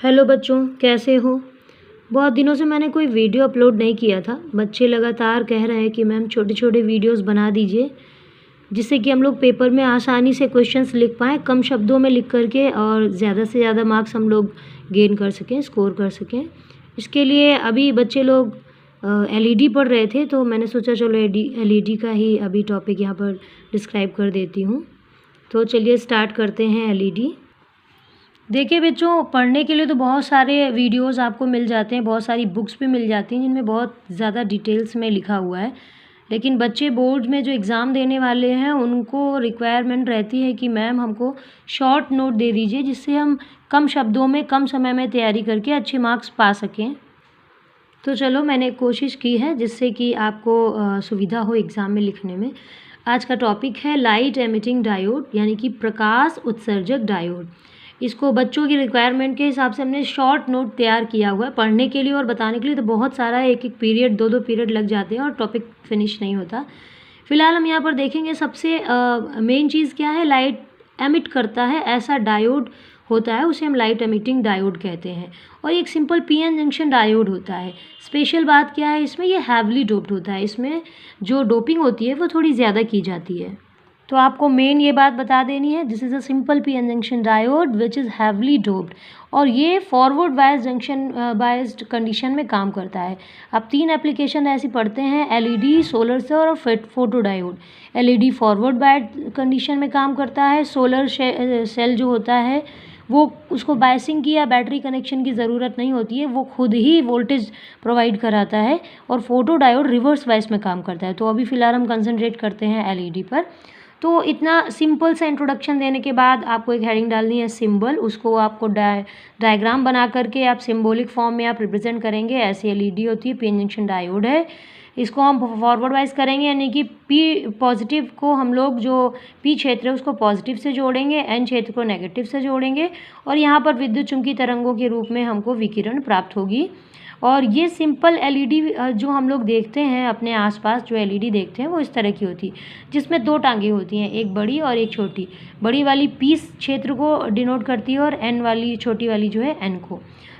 Hello बच्चों, कैसे हो? बहुत दिनों से मैंने कोई वीडियो अपलोड नहीं किया था। बच्चे लगातार कह रहे हैं कि मैम छोटे-छोटे वीडियोस बना दीजिए, जिससे कि हम लोग पेपर में आसानी से क्वेश्चंस लिख पाएँ, कम शब्दों में लिख कर के और ज़्यादा से ज़्यादा मार्क्स हम लोग गेन कर सकें, स्कोर कर सकें। इसके लिए अभी बच्चे लोग एलईडी पढ़ रहे थे, तो मैंने सोचा चलो एलईडी का ही अभी टॉपिक यहाँ पर डिस्क्राइब कर देती हूँ। तो चलिए स्टार्ट करते हैं एलईडी। देखिए बच्चों, पढ़ने के लिए तो बहुत सारे वीडियोस आपको मिल जाते हैं, बहुत सारी बुक्स भी मिल जाती हैं जिनमें बहुत ज़्यादा डिटेल्स में लिखा हुआ है। लेकिन बच्चे बोर्ड में जो एग्ज़ाम देने वाले हैं उनको रिक्वायरमेंट रहती है कि मैम हमको शॉर्ट नोट दे दीजिए, जिससे हम कम शब्दों में कम समय में तैयारी करके अच्छे मार्क्स पा सकें। तो चलो मैंने कोशिश की है जिससे कि आपको सुविधा हो एग्ज़ाम में लिखने में। आज का टॉपिक है लाइट एमिटिंग डायोड, यानी कि प्रकाश उत्सर्जक डायोड। इसको बच्चों की रिक्वायरमेंट के हिसाब से हमने शॉर्ट नोट तैयार किया हुआ है। पढ़ने के लिए और बताने के लिए तो बहुत सारा है, एक-एक पीरियड, 2-2 पीरियड लग जाते हैं और टॉपिक फिनिश नहीं होता। फिलहाल हम यहाँ पर देखेंगे सबसे मेन चीज़ क्या है, लाइट एमिट करता है ऐसा डायोड होता है, उसे हम लाइट एमिटिंग डायोड कहते हैं। और एक सिंपल पीएन जंक्शन डायोड होता है। स्पेशल बात क्या है इसमें, ये हैवली डोप्ड होता है। इसमें जो डोपिंग होती है वो थोड़ी ज़्यादा की जाती है। तो आपको मेन ये बात बता देनी है, this is a simple PN junction diode which is heavily doped, और ये forward bias junction biased condition में काम करता है। अब 3 एप्लीकेशन ऐसी पढ़ते हैं, एलईडी, सोलर सेल और photo diode. LED forward biased condition में काम करता है। सोलर सेल जो होता है वो, उसको बायसिंग की या बैटरी कनेक्शन की ज़रूरत नहीं होती है, वो खुद ही वोल्टेज प्रोवाइड कराता है। और फोटो डायोड रिवर्स बायस में काम करता है। तो अभी फ़िलहाल हम कंसंट्रेट करते हैं एलईडी पर। तो इतना सिंपल सा इंट्रोडक्शन देने के बाद आपको एक हेडिंग डालनी है सिंबल। उसको आपको डायग्राम बना करके आप सिंबॉलिक फॉर्म में आप रिप्रेजेंट करेंगे। ऐसी एलईडी होती है, पीएन जंक्शन डायोड है। इसको हम फॉरवर्ड वाइज करेंगे, यानी कि पी पॉजिटिव को हम लोग, जो पी क्षेत्र है उसको पॉजिटिव से जोड़ेंगे, एन क्षेत्र को नेगेटिव से जोड़ेंगे, और यहाँ पर विद्युत चुंबकीय तरंगों के रूप में हमको विकिरण प्राप्त होगी। और ये सिंपल एलईडी जो हम लोग देखते हैं अपने आसपास, जो एलईडी देखते हैं वो इस तरह की होती है, जिसमें 2 टांगें होती हैं, एक बड़ी और एक छोटी। बड़ी वाली पी क्षेत्र को डिनोट करती है और एन वाली, छोटी वाली जो है एन को।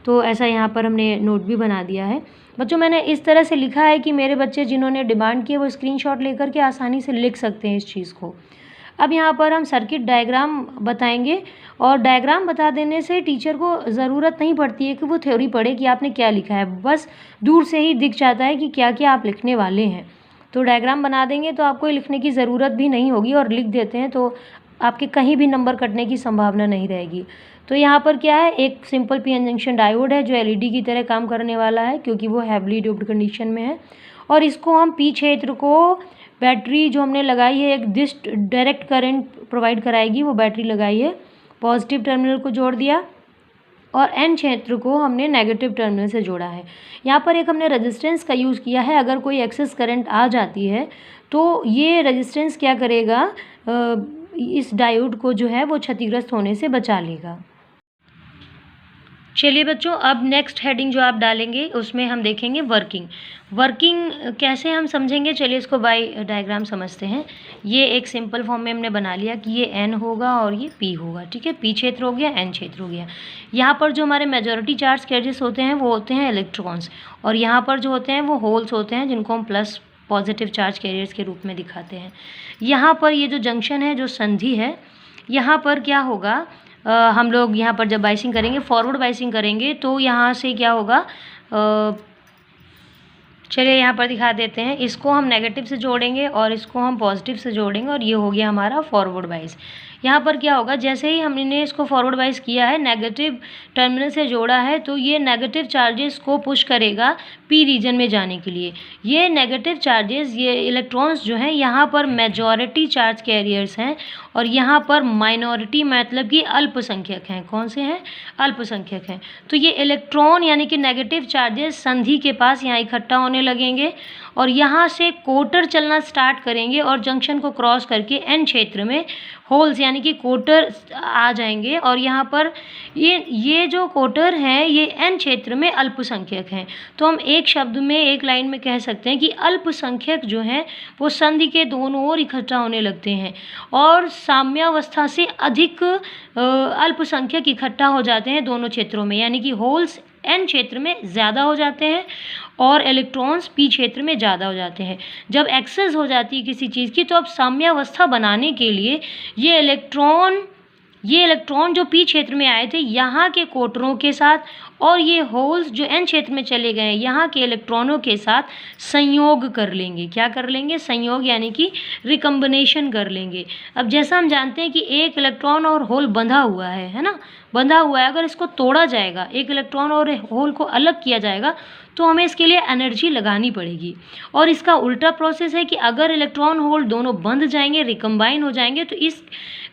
तो ऐसा यहाँ पर हमने नोट भी बना दिया है। बच्चों, मैंने इस तरह से लिखा है कि मेरे बच्चे जिन्होंने डिमांड की है वो स्क्रीनशॉट लेकर के आसानी से लिख सकते हैं इस चीज़ को। अब यहाँ पर हम सर्किट डायग्राम बताएंगे, और डायग्राम बता देने से टीचर को ज़रूरत नहीं पड़ती है कि वो थ्योरी पढ़े कि आपने क्या लिखा है, बस दूर से ही दिख जाता है कि क्या क्या आप लिखने वाले हैं। तो डायग्राम बना देंगे तो आपको लिखने की ज़रूरत भी नहीं होगी, और लिख देते हैं तो आपके कहीं भी नंबर कटने की संभावना नहीं रहेगी। तो यहाँ पर क्या है, एक सिंपल पीएन जंक्शन डायोड है जो एलईडी की तरह काम करने वाला है, क्योंकि वो हैवली डोप्ड कंडीशन में है। और इसको हम पी क्षेत्र को, बैटरी जो हमने लगाई है, एक दिस डायरेक्ट करंट प्रोवाइड कराएगी, वो बैटरी लगाई है, पॉजिटिव टर्मिनल को जोड़ दिया, और एन क्षेत्र को हमने नेगेटिव टर्मिनल से जोड़ा है। यहाँ पर एक हमने रेजिस्टेंस का यूज़ किया है। अगर कोई एक्सेस करंट आ जाती है तो ये रेजिस्टेंस क्या करेगा, इस डायोड को जो है वो क्षतिग्रस्त होने से बचा लेगा। चलिए बच्चों, अब नेक्स्ट हेडिंग जो आप डालेंगे उसमें हम देखेंगे वर्किंग कैसे हम समझेंगे। चलिए इसको बाय डायग्राम समझते हैं। ये एक सिंपल फॉर्म में हमने बना लिया कि ये एन होगा और ये पी होगा, ठीक है। पी क्षेत्र हो गया, एन क्षेत्र हो गया। यहाँ पर जो हमारे मेजॉरिटी चार्ज कैरियर्स होते हैं वो होते हैं इलेक्ट्रॉन्स, और यहाँ पर जो होते हैं वो होल्स होते हैं, जिनको हम प्लस पॉजिटिव चार्ज कैरियर्स के रूप में दिखाते हैं। यहाँ पर ये जो जंक्शन है, जो संधि है, यहाँ पर क्या होगा, हम लोग यहाँ पर जब बाइसिंग करेंगे, फॉरवर्ड बाइसिंग करेंगे, तो यहाँ से क्या होगा, चलिए यहाँ पर दिखा देते हैं। इसको हम नेगेटिव से जोड़ेंगे और इसको हम पॉजिटिव से जोड़ेंगे, और ये हो गया हमारा फॉरवर्ड बाइस। यहाँ पर क्या होगा, जैसे ही हमने इसको फॉरवर्ड बाइस किया है, नेगेटिव टर्मिनल से जोड़ा है, तो ये नेगेटिव चार्जेस को पुश करेगा पी रीजन में जाने के लिए। ये नेगेटिव चार्जेस, ये इलेक्ट्रॉन्स जो हैं, यहाँ पर मेजॉरिटी चार्ज कैरियर्स हैं, और यहाँ पर माइनॉरिटी मतलब कि अल्पसंख्यक हैं। कौन से हैं? अल्पसंख्यक हैं। तो ये इलेक्ट्रॉन यानी कि नेगेटिव चार्जेस संधि के पास यहाँ इकट्ठा होने लगेंगे, और यहाँ से कोटर चलना स्टार्ट करेंगे, और जंक्शन को क्रॉस करके एन क्षेत्र में होल्स यानी कि कोटर आ जाएंगे और यहाँ पर ये जो कोटर हैं ये n क्षेत्र में अल्पसंख्यक हैं। तो हम एक शब्द में, एक लाइन में कह सकते हैं कि अल्पसंख्यक जो हैं वो संधि के दोनों ओर इकट्ठा होने लगते हैं और साम्यावस्था से अधिक अल्पसंख्यक इकट्ठा हो जाते हैं दोनों क्षेत्रों में, यानी कि होल्स n क्षेत्र में ज़्यादा हो जाते हैं और इलेक्ट्रॉन्स p क्षेत्र में ज़्यादा हो जाते हैं। जब एक्सेस हो जाती है किसी चीज़ की तो अब साम्यावस्था बनाने के लिए ये इलेक्ट्रॉन जो p क्षेत्र में आए थे यहाँ के कोटरों के साथ और ये होल्स जो n क्षेत्र में चले गए यहाँ के इलेक्ट्रॉनों के साथ संयोग कर लेंगे। क्या कर लेंगे? संयोग, यानी कि रिकम्बिनेशन कर लेंगे। अब जैसा हम जानते हैं कि एक इलेक्ट्रॉन और होल बंधा हुआ है ना, बंधा हुआ है। अगर इसको तोड़ा जाएगा, एक इलेक्ट्रॉन और होल को अलग किया जाएगा तो हमें इसके लिए एनर्जी लगानी पड़ेगी। और इसका उल्टा प्रोसेस है कि अगर इलेक्ट्रॉन होल दोनों बंध जाएंगे, रिकम्बाइन हो जाएंगे, तो इस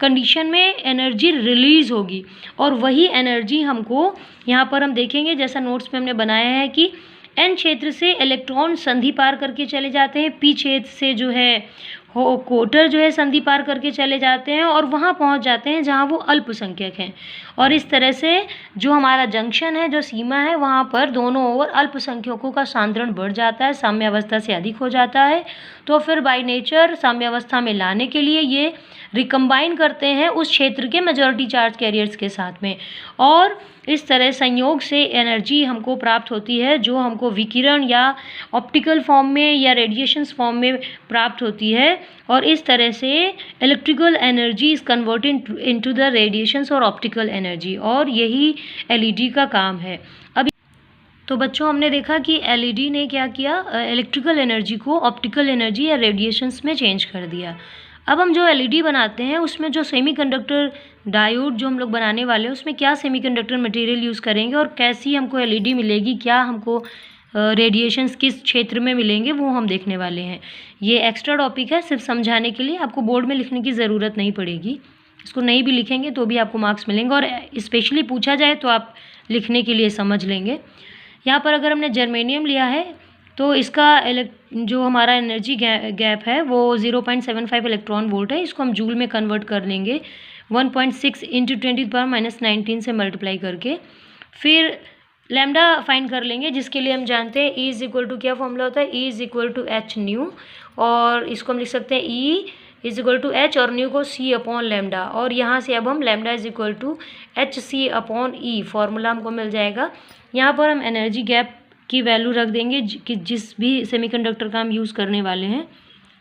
कंडीशन में एनर्जी रिलीज़ होगी और वही एनर्जी हमको यहाँ पर हम देखेंगे, जैसा नोट्स में हमने बनाया है कि n क्षेत्र से इलेक्ट्रॉन संधि पार करके चले जाते हैं, p क्षेत्र से जो है कोटर जो है संधि पार करके चले जाते हैं और वहाँ पहुँच जाते हैं जहाँ वो अल्पसंख्यक हैं। और इस तरह से जो हमारा जंक्शन है, जो सीमा है, वहाँ पर दोनों ओर अल्पसंख्यकों का सांद्रण बढ़ जाता है, साम्यावस्था से अधिक हो जाता है। तो फिर बाय नेचर साम्यावस्था में लाने के लिए ये रिकम्बाइन करते हैं उस क्षेत्र के मेजॉरिटी चार्ज कैरियर्स के साथ में और इस तरह संयोग से एनर्जी हमको प्राप्त होती है जो हमको विकिरण या ऑप्टिकल फॉर्म में या रेडिएशंस फॉर्म में प्राप्त होती है। और इस तरह से electrical energy is converted into the radiations और ऑप्टिकल एनर्जी, और यही एलईडी का काम है। अब तो बच्चों हमने देखा कि एलईडी ने क्या किया, इलेक्ट्रिकल एनर्जी को ऑप्टिकल एनर्जी या रेडिएशंस में चेंज कर दिया। अब हम जो एलईडी बनाते हैं उसमें जो सेमीकंडक्टर डायोड जो हम लोग बनाने वाले हैं उसमें क्या सेमीकंडक्टर मटेरियल यूज़ करेंगे और कैसी हमको एलईडी मिलेगी, क्या हमको रेडिएशंस किस क्षेत्र में मिलेंगे, वो हम देखने वाले हैं। ये एक्स्ट्रा टॉपिक है, सिर्फ समझाने के लिए, आपको बोर्ड में लिखने की ज़रूरत नहीं पड़ेगी। इसको नहीं भी लिखेंगे तो भी आपको मार्क्स मिलेंगे और स्पेशली पूछा जाए तो आप लिखने के लिए समझ लेंगे। यहाँ पर अगर हमने जर्मेनियम लिया है तो इसका जो हमारा एनर्जी गैप है वो 0.75 इलेक्ट्रॉन वोल्ट है। इसको हम जूल में कन्वर्ट कर लेंगे 1.6 इंटू 10⁻⁻19 से मल्टीप्लाई करके। फिर लैम्डा फाइंड कर लेंगे जिसके लिए हम जानते हैं E इज इक्वल टू, क्या फॉर्मूला होता है, E is equal to H nu, और इसको हम लिख सकते हैं E is equal to H और न्यू को C अपॉन लैम्डा, और यहाँ से अब हम lambda is equal to HC upon E formula हमको मिल जाएगा। यहाँ पर हम एनर्जी गैप की वैल्यू रख देंगे कि जिस भी सेमीकंडक्टर का हम यूज़ करने वाले हैं।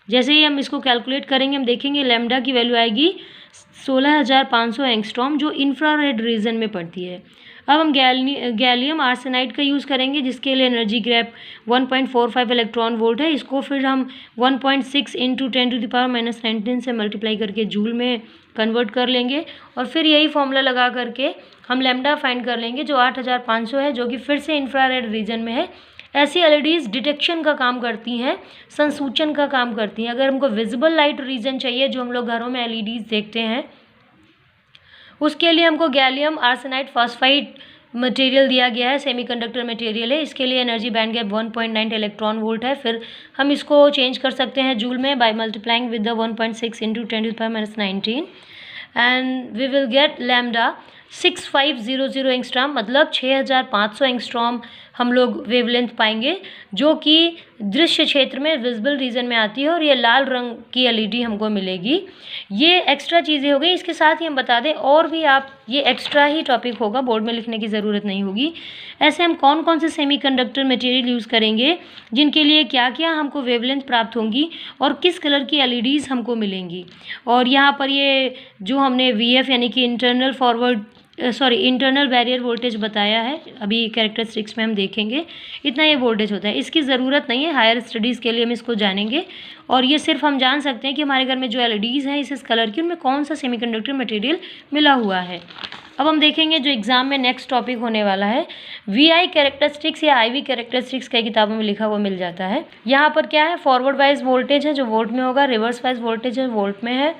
जैसे ही हम इसको कैलकुलेट करेंगे हम देखेंगे लैम्डा की वैल्यू आएगी 16,500 एंगस्ट्रॉम जो इंफ्रारेड रीजन में पड़ती है। अब हम गैलियम आर्सेनाइड का यूज़ करेंगे जिसके लिए एनर्जी गैप 1.45 इलेक्ट्रॉन वोल्ट है। इसको फिर हम 1.6 इंटू 10⁻⁻19 से मल्टीप्लाई करके जूल में कन्वर्ट कर लेंगे और फिर यही फॉर्मूला लगा करके हम लैम्डा फाइंड कर लेंगे जो 8,500 है, जो कि फिर से इंफ्रारेड रीजन में है। ऐसी एलईडीज़ डिटेक्शन का काम करती हैं, संसूचन का काम करती हैं। अगर हमको विजिबल लाइट रीजन चाहिए जो हम लोग घरों में एलईडीज़ देखते हैं, उसके लिए हमको गैलियम आर्सेनाइड फॉस्फाइड मटेरियल दिया गया है, सेमीकंडक्टर मटेरियल है। इसके लिए energy band gap 1.9 electron volt है। फिर हम इसको चेंज कर सकते हैं जूल में by multiplying with the 1.6 into 10⁻⁻19 and we will get lambda 6500 angstrom, मतलब 6500 एंगस्ट्रॉम हम लोग वेवलेंथ पाएंगे जो कि दृश्य क्षेत्र में विजिबल रीजन में आती है और ये लाल रंग की एलईडी हमको मिलेगी। ये एक्स्ट्रा चीज़ें हो गई। इसके साथ ही हम बता दें और भी आप ये एक्स्ट्रा ही टॉपिक होगा, बोर्ड में लिखने की ज़रूरत नहीं होगी। ऐसे हम कौन कौन से सेमीकंडक्टर मटेरियल यूज़ करेंगे जिनके लिए क्या क्या हमको वेवलेंथ प्राप्त होंगी और किस कलर की एलईडीज़ हमको मिलेंगी। और यहाँ पर ये जो हमने VF यानी कि इंटरनल बैरियर वोल्टेज बताया है, अभी कैरेक्टरिस्टिक्स में हम देखेंगे, इतना ये वोल्टेज होता है। इसकी ज़रूरत नहीं है, हायर स्टडीज़ के लिए हम इसको जानेंगे। और ये सिर्फ हम जान सकते हैं कि हमारे घर में जो एलईडीज़ हैं इस कलर की, उनमें कौन सा सेमीकंडक्टर मटेरियल मिला हुआ है। अब हम देखेंगे जो एग्ज़ाम में नेक्स्ट टॉपिक होने वाला है, VI कैरेक्टरिस्टिक्स या IV कैरेक्टरिस्टिक्स कई किताबों में लिखा हुआ मिल जाता है। यहाँ पर क्या है, फॉरवर्ड वाइज वोल्टेज है जो वोल्ट में होगा, रिवर्स वाइज वोल्टेज है वोल्ट में है।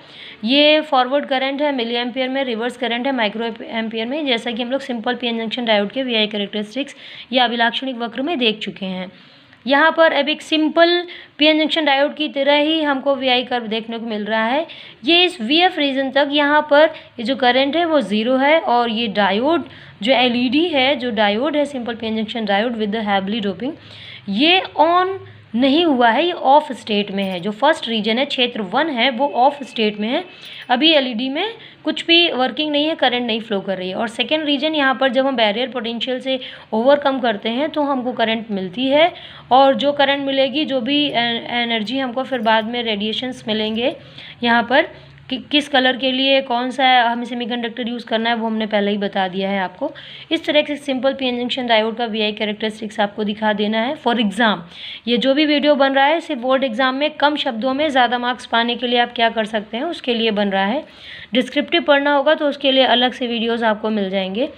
ये फॉरवर्ड करंट है मिली एम्पियर में, रिवर्स करंट है माइक्रो एम्पियर में, जैसा कि हम लोग सिंपल PN जंक्शन डायोड के VI कैरेक्टरिस्टिक्स या अभिलाक्षणिक वक्र में देख चुके हैं। यहाँ पर अब एक सिंपल पीएन जंक्शन डायोड की तरह ही हमको वीआई कर्व देखने को मिल रहा है। ये इस वीएफ रीजन तक यहाँ पर ये जो करंट है वो 0 है, और ये डायोड जो एलईडी है, जो डायोड है simple PN junction diode with the heavily doping, ये ऑन नहीं हुआ है, ये ऑफ स्टेट में है। जो फर्स्ट रीजन है, क्षेत्र 1 है, वो ऑफ स्टेट में है। अभी एलईडी में कुछ भी वर्किंग नहीं है, करंट नहीं फ्लो कर रही है। और सेकेंड रीजन, यहाँ पर जब हम बैरियर पोटेंशियल से ओवरकम करते हैं तो हमको करंट मिलती है, और जो करंट मिलेगी, जो भी एनर्जी हमको फिर बाद में रेडिएशंस मिलेंगे यहाँ पर, किस कलर के लिए कौन सा हमें सेमीकंडक्टर यूज़ करना है वो हमने पहले ही बता दिया है आपको। इस तरह से सिंपल पीएन जंक्शन डायोड का वीआई कैरेक्टरिस्टिक्स आपको दिखा देना है फॉर एग्ज़ाम। ये जो भी वीडियो बन रहा है सिर्फ बोर्ड एग्जाम में कम शब्दों में ज़्यादा मार्क्स पाने के लिए आप क्या कर सकते हैं उसके लिए बन रहा है। डिस्क्रिप्टिव पढ़ना होगा तो उसके लिए अलग से वीडियोज़ आपको मिल जाएंगे।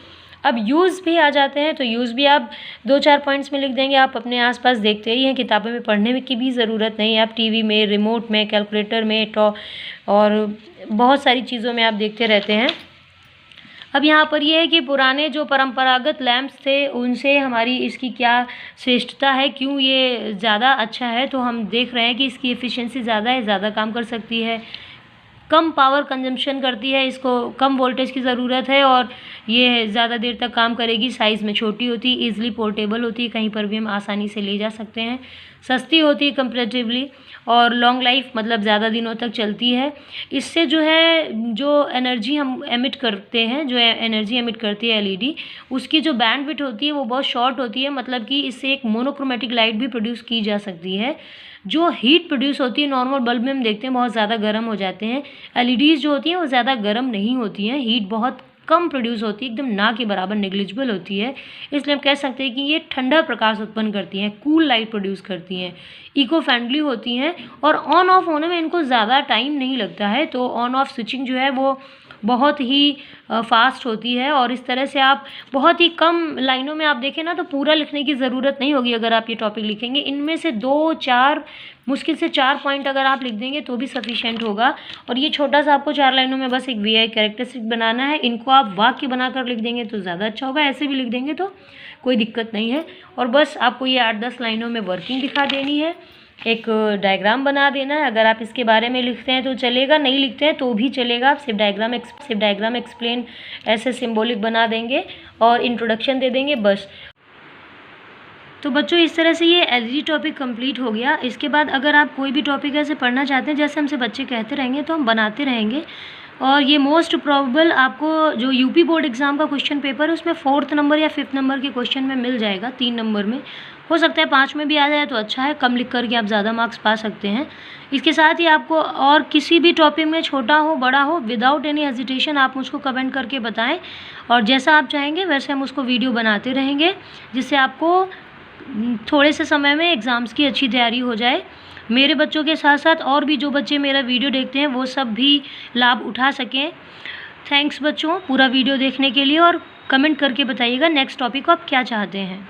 अब यूज़ भी आ जाते हैं, तो यूज़ भी आप 2-4 पॉइंट्स में लिख देंगे। आप अपने आसपास देखते ही हैं, किताबों में पढ़ने की भी ज़रूरत नहीं है। आप टीवी में, रिमोट में, कैलकुलेटर में और बहुत सारी चीज़ों में आप देखते रहते हैं। अब यहाँ पर ये है कि पुराने जो परंपरागत लैंप्स थे उनसे हमारी इसकी क्या श्रेष्ठता है, क्यों ये ज़्यादा अच्छा है। तो हम देख रहे हैं कि इसकी एफिशिएंसी ज़्यादा है, ज़्यादा काम कर सकती है, कम पावर कंजम्पशन करती है, इसको कम वोल्टेज की ज़रूरत है, और ये ज़्यादा देर तक काम करेगी। साइज़ में छोटी होती है, ईज़िली पोर्टेबल होती है, कहीं पर भी हम आसानी से ले जा सकते हैं, सस्ती होती है कंपैरेटिवली, और लॉन्ग लाइफ मतलब ज़्यादा दिनों तक चलती है। इससे जो है, जो एनर्जी हम एमिट करते हैं, जो एनर्जी एमिट करती है एलईडी, उसकी जो बैंडविड्थ होती है वो बहुत शॉर्ट होती है। मतलब कि इससे एक मोनोक्रोमेटिक लाइट भी प्रोड्यूस की जा सकती है। जो हीट प्रोड्यूस होती है, नॉर्मल बल्ब में हम देखते हैं बहुत ज़्यादा गर्म हो जाते हैं, एलईडीज़ जो होती हैं वो ज़्यादा गर्म नहीं होती हैं, हीट बहुत कम प्रोड्यूस होती है, एकदम ना के बराबर नेग्लिजिबल होती है। इसलिए हम कह सकते हैं कि ये ठंडा प्रकाश उत्पन्न करती हैं, कूल लाइट प्रोड्यूस करती हैं, इको फ्रेंडली होती हैं, और ऑन ऑफ होने में इनको ज़्यादा टाइम नहीं लगता है। तो ऑन ऑफ स्विचिंग जो है वो बहुत ही फास्ट होती है, और इस तरह से आप बहुत ही कम लाइनों में आप देखें ना तो पूरा लिखने की ज़रूरत नहीं होगी अगर आप ये टॉपिक लिखेंगे। इनमें से 2-4 मुश्किल से 4 पॉइंट अगर आप लिख देंगे तो भी सफिशेंट होगा। और ये छोटा सा आपको 4 लाइनों में बस एक वीआई कैरेक्टरिस्टिक बनाना है। इनको आप वाक्य बनाकर लिख देंगे तो ज़्यादा अच्छा होगा, ऐसे भी लिख देंगे तो कोई दिक्कत नहीं है। और बस आपको ये 8-10 लाइनों में वर्किंग दिखा देनी है, एक डायग्राम बना देना है। अगर आप इसके बारे में लिखते हैं तो चलेगा, नहीं लिखते हैं तो भी चलेगा। आप सिर्फ डायग्राम एक्सप्लेन ऐसे सिंबॉलिक बना देंगे और इंट्रोडक्शन दे देंगे बस। तो बच्चों इस तरह से ये एलईडी टॉपिक कंप्लीट हो गया। इसके बाद अगर आप कोई भी टॉपिक ऐसे पढ़ना चाहते हैं, जैसे हमसे बच्चे कहते रहेंगे तो हम बनाते रहेंगे। और ये मोस्ट प्रोबेबल आपको जो यूपी बोर्ड एग्ज़ाम का क्वेश्चन पेपर है उसमें 4th नंबर या 5th नंबर के क्वेश्चन में मिल जाएगा, 3 नंबर में। हो सकता है 5 में भी आ जाए तो अच्छा है, कम लिख करके आप ज़्यादा मार्क्स पा सकते हैं। इसके साथ ही आपको और किसी भी टॉपिक में छोटा हो बड़ा हो, विदाउट एनी हेजिटेशन आप मुझको कमेंट करके बताएं, और जैसा आप चाहेंगे वैसे हम उसको वीडियो बनाते रहेंगे, जिससे आपको थोड़े से समय में एग्ज़ाम्स की अच्छी तैयारी हो जाए। मेरे बच्चों के साथ साथ और भी जो बच्चे मेरा वीडियो देखते हैं वो सब भी लाभ उठा सकें। थैंक्स बच्चों पूरा वीडियो देखने के लिए, और कमेंट करके बताइएगा नेक्स्ट टॉपिक को आप क्या चाहते हैं।